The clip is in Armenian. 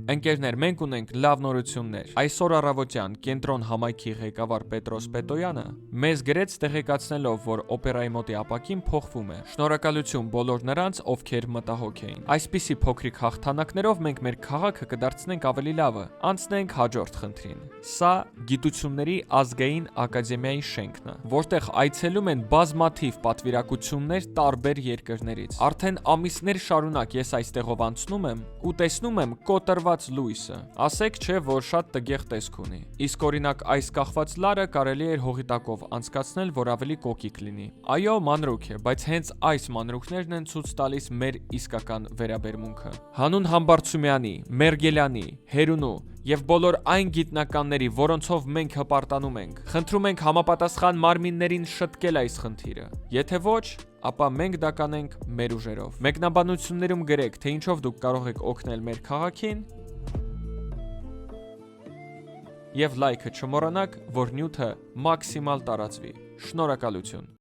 Ընկերներ, մենք ունենք լավ նորություններ։ Այսօր առավոտյան Կենտրոն համայնքի ղեկավար Պետրոս Պետոյանը մեզ գրեց տեղեկացնելով, որ օպերայի մոտի ապակին փոխվում է։ Շնորհակալություն բոլոր նրանց, ովքեր մտահոգ էին։ Այսպիսի փոքրիկ հաղթանակներով մենք մեր քաղաքը կդարձնենք ավելի լավը։ Անցնենք հաջորդ խնդրին։ Սա Գիտությունների ազգային ակադեմիայի շենքն է, որտեղ այցելում են բազմաթիվ պատվիրակություններ տարբեր երկրներից։ Արդեն ամիսներ շարունակ ես այստեղով անցնում եմ ու տեսնում եմ կոտրված լույսը։ Ասեք չէ, որ շատ տգեղ տեսք ունի։ Իսկ օրինակ այս կախված լարը կարելի էր հողի տակով անցկացնել, որ ավելի կոկիկ լինի։ Այո, մանրուք է, բայց հենց այս մանրուքներն են ցույց տալիս մեր իսկական վերաբերմունքը։ Հանուն Համբարձումյանի, Մերգելյանի, Հերունու եւ բոլոր այն գիտնականների, որոնցով մենք հպարտանում ենք, խնդրում ենք համապատասխան մարմիններին շտկել այս խնդիրը։ Եթե ոչ, ապա մենք դա կանենք մեր ուժերով։ Մեկնաբանություններում գրեք, թե ինչով դուք կարող եք օգնել մեր քաղաքին եւ լայքը չմոռանաք, որ նյութը մաքսիմալ տարածվի։ Շնորհակալություն։